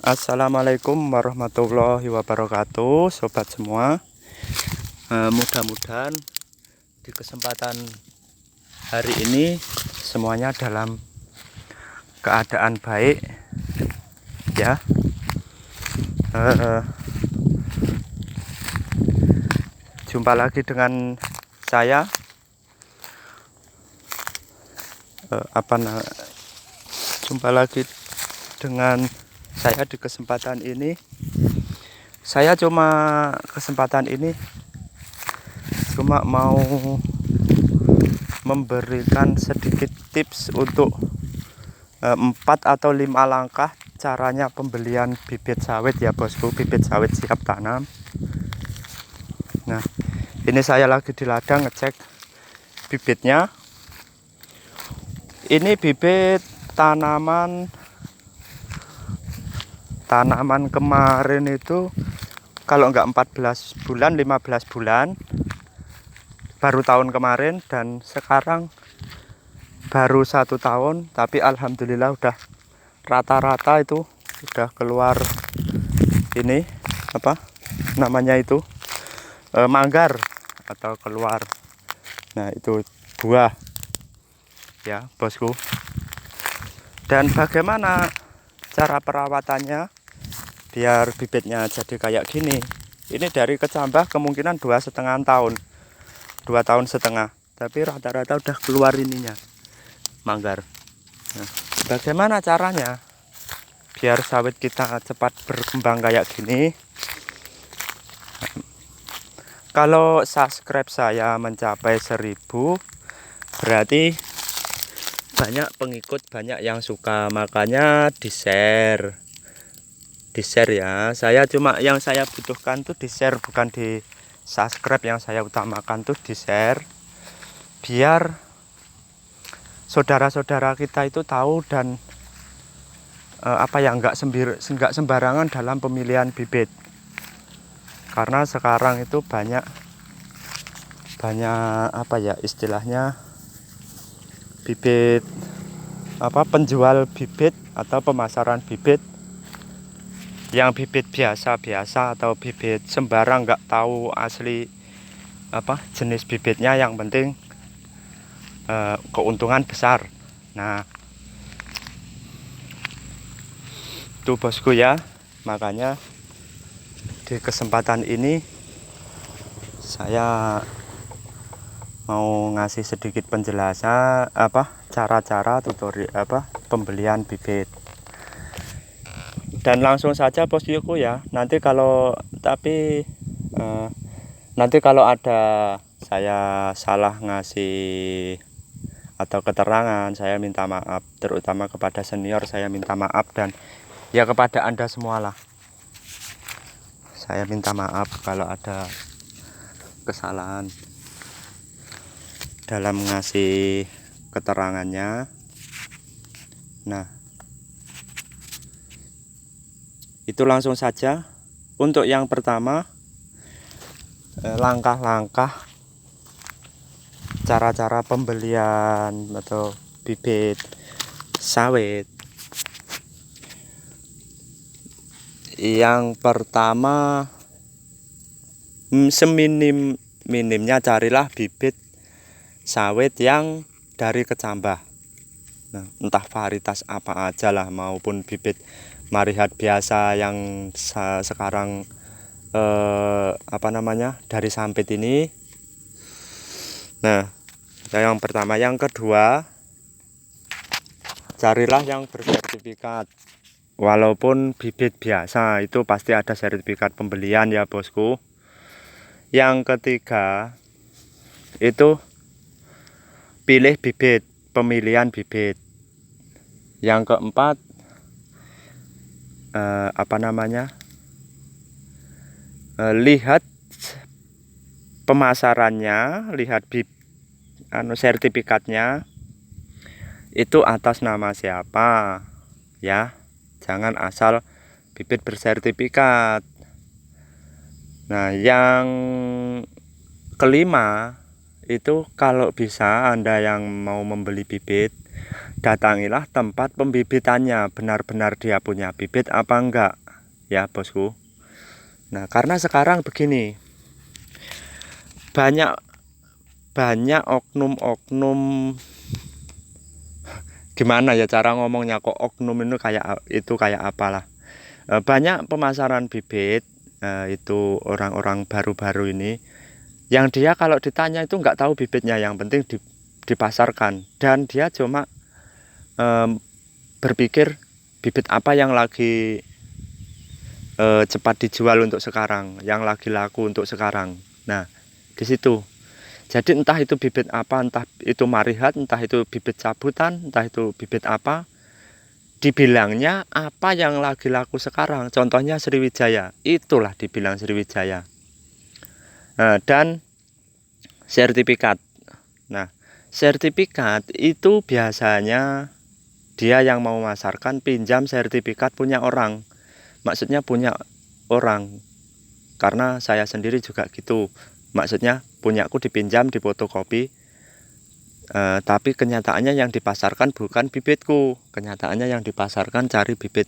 Assalamualaikum warahmatullahi wabarakatuh, sobat semua. Mudah-mudahan di kesempatan hari ini semuanya dalam keadaan baik ya. Jumpa lagi dengan saya jumpa lagi dengan saya di kesempatan ini. Saya kesempatan ini cuma mau memberikan sedikit tips untuk 4 atau 5 langkah caranya pembelian bibit sawit ya bosku, bibit sawit siap tanam. Nah, ini saya lagi di ladang ngecek bibitnya. Ini bibit tanaman kemarin itu kalau enggak 14 bulan 15 bulan baru tahun kemarin, dan sekarang baru 1 tahun, tapi alhamdulillah udah rata-rata itu udah keluar ini apa namanya itu manggar atau keluar. Nah, itu buah ya bosku. Dan bagaimana cara perawatannya biar bibitnya jadi kayak gini? Ini dari kecambah kemungkinan 2,5 tahun, 2 tahun setengah, tapi rata-rata udah keluar ininya manggar. Nah, bagaimana caranya biar sawit kita cepat berkembang kayak gini? Kalau subscribe saya mencapai 1000, berarti banyak pengikut, banyak yang suka, makanya di share ya. Yang saya butuhkan tuh di share, bukan di subscribe. Yang saya utamakan tuh di share, biar saudara-saudara kita itu tahu dan nggak sembarangan dalam pemilihan bibit. Karena sekarang itu banyak istilahnya bibit penjual bibit atau pemasaran bibit yang bibit biasa-biasa atau bibit sembarang, nggak tahu asli jenis bibitnya, yang penting keuntungan besar. Nah, itu bosku ya. Makanya di kesempatan ini saya mau ngasih sedikit penjelasan cara-cara tutorial pembelian bibit. Dan langsung saja bosku ya. Nanti kalau ada saya salah ngasih atau keterangan, saya minta maaf, terutama kepada senior saya minta maaf, dan ya kepada Anda semualah saya minta maaf kalau ada kesalahan dalam ngasih keterangannya. Nah, itu langsung saja. Untuk yang pertama, langkah-langkah cara-cara pembelian atau bibit sawit. Yang pertama, seminim-minimnya carilah bibit sawit yang dari kecambah. Nah, entah varietas apa aja lah, maupun bibit marihat biasa yang sekarang dari sampit ini. Nah, yang pertama. Yang kedua, carilah yang bersertifikat. Walaupun bibit biasa itu pasti ada sertifikat pembelian ya bosku. Yang ketiga itu pilih bibit, pemilihan bibit. Yang keempat lihat pemasarannya, lihat sertifikatnya itu atas nama siapa ya. Jangan asal bibit bersertifikat. Nah, yang kelima itu, kalau bisa Anda yang mau membeli bibit datangilah tempat pembibitannya, benar-benar dia punya bibit apa enggak, ya bosku. Nah, karena sekarang begini, banyak oknum-oknum, gimana ya cara ngomongnya, kok oknum itu kayak apalah. Banyak pemasaran bibit, itu orang-orang baru-baru ini, yang dia kalau ditanya itu nggak tahu bibitnya, yang penting dipasarkan, dan dia cuma berpikir bibit apa yang lagi cepat dijual untuk sekarang, yang lagi laku untuk sekarang. Nah, di situ. Jadi entah itu bibit apa, entah itu marihat, entah itu bibit cabutan, entah itu bibit apa, dibilangnya apa yang lagi laku sekarang. Contohnya Sriwijaya, itulah dibilang Sriwijaya. Dan sertifikat. Nah, sertifikat itu biasanya dia yang mau memasarkan pinjam sertifikat punya orang. Maksudnya punya orang. Karena saya sendiri juga gitu. Maksudnya punyaku dipinjam, difotokopi. Tapi kenyataannya yang dipasarkan bukan bibitku. Kenyataannya yang dipasarkan cari bibit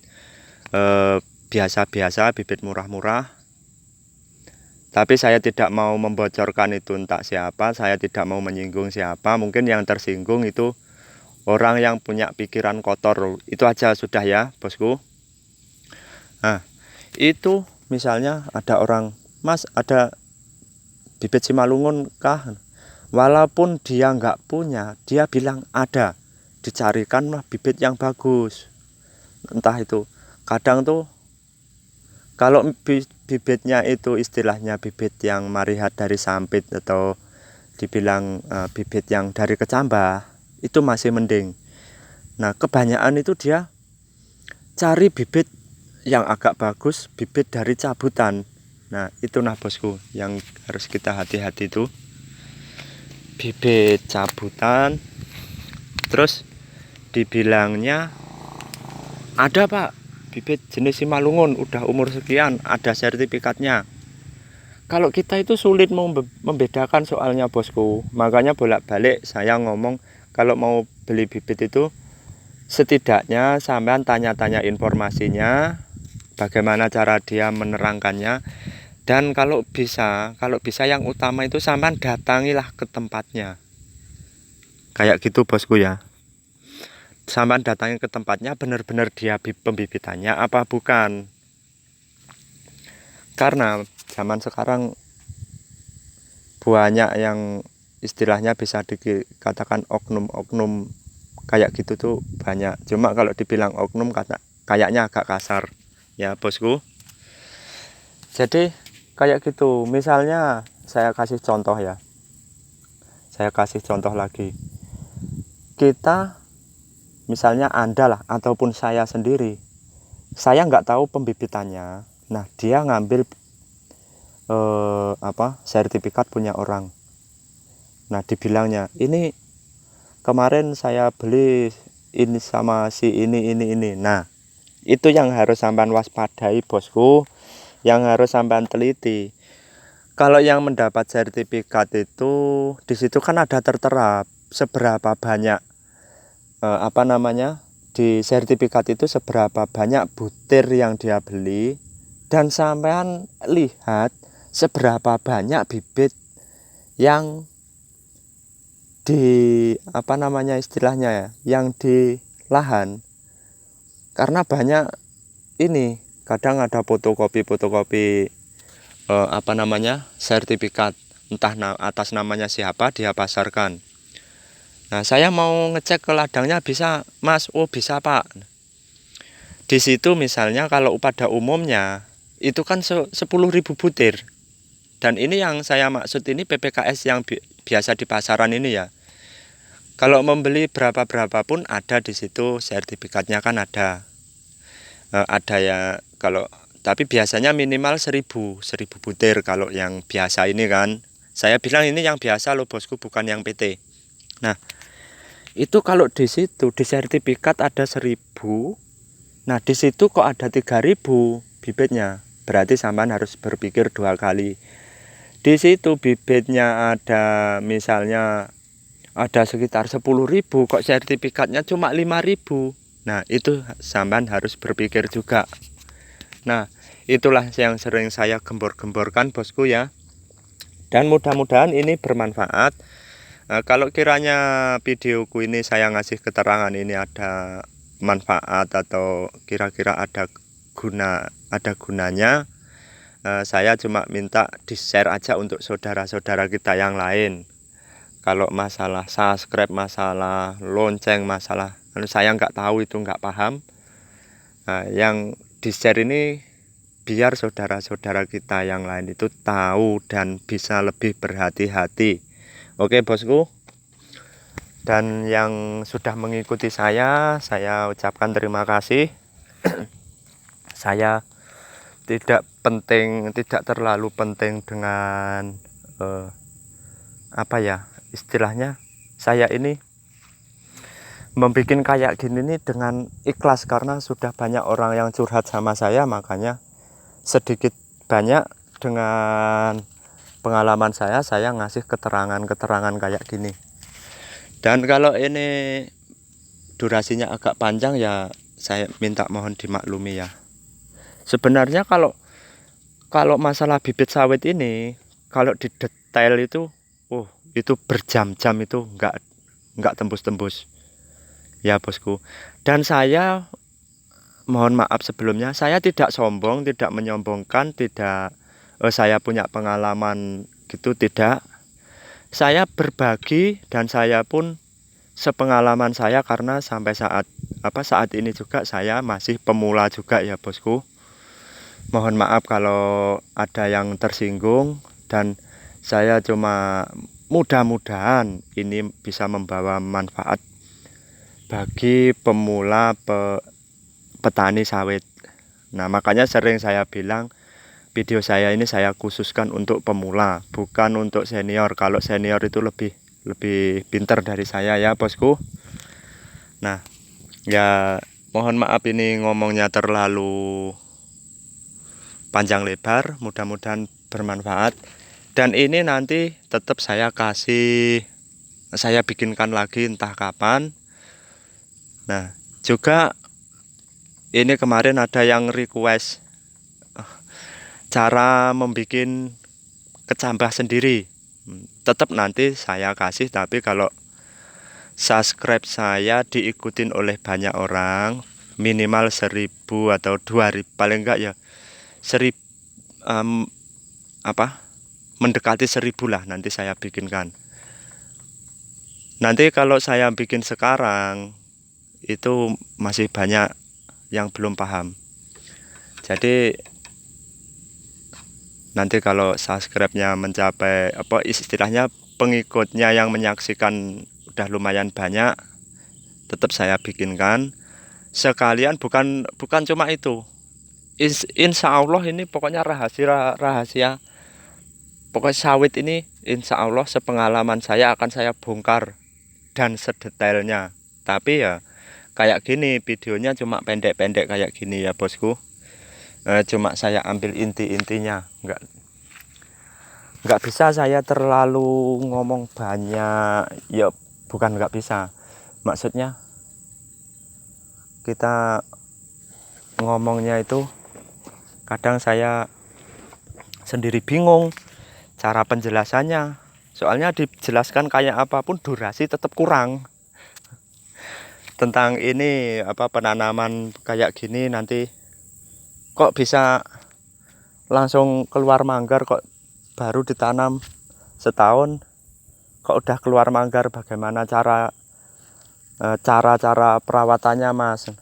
biasa-biasa, bibit murah-murah. Tapi saya tidak mau membocorkan itu entah siapa, saya tidak mau menyinggung siapa. Mungkin yang tersinggung itu orang yang punya pikiran kotor. Itu aja sudah ya bosku. Nah, itu misalnya ada orang, Mas ada bibit Simalungun kah? Walaupun dia nggak punya, dia bilang ada. Dicarikanlah bibit yang bagus. Entah itu, kadang tuh kalau bibitnya itu istilahnya bibit yang marihat dari Sampit atau dibilang bibit yang dari Kecambah, itu masih mending. Nah, kebanyakan itu dia cari bibit yang agak bagus, bibit dari cabutan. Nah, itu nah bosku yang harus kita hati-hati itu. Bibit cabutan, terus dibilangnya ada pak, bibit jenis Simalungun udah umur sekian, ada sertifikatnya. Kalau kita itu sulit membedakan soalnya bosku. Makanya bolak-balik saya ngomong, kalau mau beli bibit itu setidaknya sampean tanya-tanya informasinya, bagaimana cara dia menerangkannya. Dan kalau bisa yang utama itu sampean datangilah ke tempatnya. Kayak gitu bosku ya. Sampean datangi ke tempatnya, benar-benar dia pembibitannya apa bukan. Karena zaman sekarang banyak yang istilahnya bisa dikatakan oknum-oknum kayak gitu tuh banyak. Cuma kalau dibilang oknum kayaknya agak kasar ya bosku. Jadi kayak gitu. Misalnya saya kasih contoh ya. Saya kasih contoh lagi. Kita misalnya Anda lah ataupun saya sendiri, saya nggak tahu pembibitannya. Nah, dia ngambil sertifikat punya orang. Nah, dibilangnya ini kemarin saya beli ini sama si ini. Nah, itu yang harus sampean waspadai bosku, yang harus sampean teliti. Kalau yang mendapat sertifikat itu di situ kan ada tertera seberapa banyak di sertifikat itu seberapa banyak butir yang dia beli, dan sampean lihat seberapa banyak bibit yang istilahnya ya, yang di lahan. Karena banyak ini kadang ada fotokopi sertifikat, entah atas namanya siapa dia pasarkan. Nah, saya mau ngecek ke ladangnya bisa, Mas. Oh, bisa, Pak. Di situ misalnya kalau pada umumnya itu kan 10.000 butir. Dan ini yang saya maksud ini PPKS yang biasa di pasaran ini ya. Kalau membeli berapa pun ada di situ sertifikatnya kan ada. Ada ya tapi biasanya minimal 1.000 butir kalau yang biasa ini kan. Saya bilang ini yang biasa loh bosku, bukan yang PT. Nah, itu kalau di situ di sertifikat ada 1.000, nah di situ kok ada 3.000 bibitnya, berarti sampean harus berpikir 2 kali. Di situ bibitnya ada misalnya ada sekitar 10.000, kok sertifikatnya cuma 5.000. Nah, itu sampean harus berpikir juga. Nah, itulah yang sering saya gembor-gemborkan, bosku ya. Dan mudah-mudahan ini bermanfaat. Kalau kiranya videoku ini saya ngasih keterangan ini ada manfaat atau kira-kira ada gunanya, saya cuma minta di-share aja untuk saudara-saudara kita yang lain. Kalau masalah subscribe, masalah lonceng, masalah saya nggak tahu, itu nggak paham. Yang di-share ini biar saudara-saudara kita yang lain itu tahu dan bisa lebih berhati-hati. Oke, bosku. Dan yang sudah mengikuti saya ucapkan terima kasih. Saya tidak terlalu penting dengan apa ya istilahnya. Saya ini membuat kayak gini nih dengan ikhlas karena sudah banyak orang yang curhat sama saya, makanya sedikit banyak dengan pengalaman saya ngasih keterangan kayak gini. Dan kalau ini durasinya agak panjang ya saya minta mohon dimaklumi ya. Sebenarnya kalau masalah bibit sawit ini, kalau di detail itu itu berjam-jam, itu enggak tembus-tembus ya, bosku. Dan saya mohon maaf sebelumnya, saya tidak sombong, tidak menyombongkan, tidak saya punya pengalaman gitu, tidak. Saya berbagi dan saya pun sepengalaman saya karena sampai saat ini juga saya masih pemula juga ya, bosku. Mohon maaf kalau ada yang tersinggung, dan saya cuma mudah-mudahan ini bisa membawa manfaat bagi pemula petani sawit. Nah, makanya sering saya bilang video saya ini saya khususkan untuk pemula, bukan untuk senior. Kalau senior itu lebih pintar dari saya ya, bosku. Nah, ya mohon maaf ini ngomongnya terlalu panjang lebar, mudah-mudahan bermanfaat. Dan ini nanti tetap saya bikinkan lagi entah kapan. Nah, juga ini kemarin ada yang request cara membuat kecambah sendiri. Tetap nanti saya kasih, tapi kalau subscribe saya diikutin oleh banyak orang, minimal 1.000 atau 2.000, paling enggak ya 1.000, mendekati 1.000 lah, nanti saya bikinkan. Nanti kalau saya bikin sekarang itu masih banyak yang belum paham. Jadi nanti kalau subscribe-nya mencapai istilahnya pengikutnya yang menyaksikan udah lumayan banyak, tetap saya bikinkan sekalian. Bukan cuma itu, insya Allah ini pokoknya rahasia pokoknya sawit ini insya Allah sepengalaman saya akan saya bongkar dan sedetailnya. Tapi ya kayak gini videonya cuma pendek-pendek kayak gini ya, bosku. Cuma saya ambil inti-intinya, nggak bisa saya terlalu ngomong banyak ya. Bukan nggak bisa, maksudnya kita ngomongnya itu kadang saya sendiri bingung cara penjelasannya. Soalnya dijelaskan kayak apapun durasi tetap kurang. Tentang ini penanaman kayak gini, nanti kok bisa langsung keluar manggar, kok baru ditanam setahun kok udah keluar manggar, bagaimana cara perawatannya, Mas?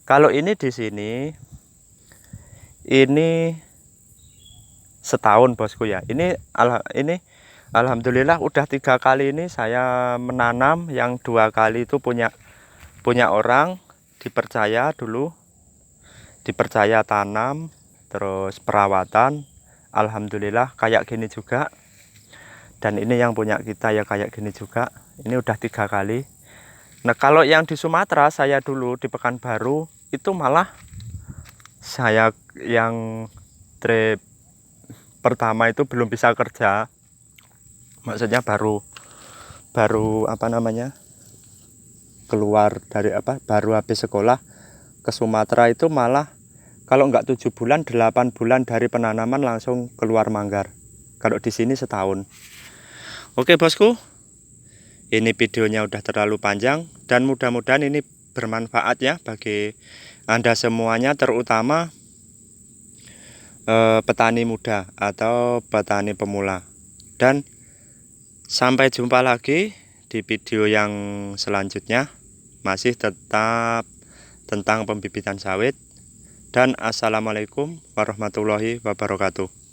Kalau ini di sini ini setahun, bosku ya. Ini alhamdulillah udah 3 kali ini saya menanam. Yang 2 kali itu punya orang, dipercaya dulu, dipercaya tanam, terus perawatan, alhamdulillah kayak gini juga. Dan ini yang punya kita ya kayak gini juga. Ini udah 3 kali. Nah, kalau yang di Sumatera saya dulu di Pekanbaru itu malah saya yang trip pertama itu belum bisa kerja, maksudnya baru baru keluar dari baru habis sekolah ke Sumatera itu malah kalau nggak 7 bulan 8 bulan dari penanaman langsung keluar manggar. Kalau di sini setahun. Oke bosku, ini videonya udah terlalu panjang dan mudah-mudahan ini bermanfaat ya bagi Anda semuanya, terutama petani muda atau petani pemula. Dan sampai jumpa lagi di video yang selanjutnya, masih tetap tentang pembibitan sawit. Dan assalamualaikum warahmatullahi wabarakatuh.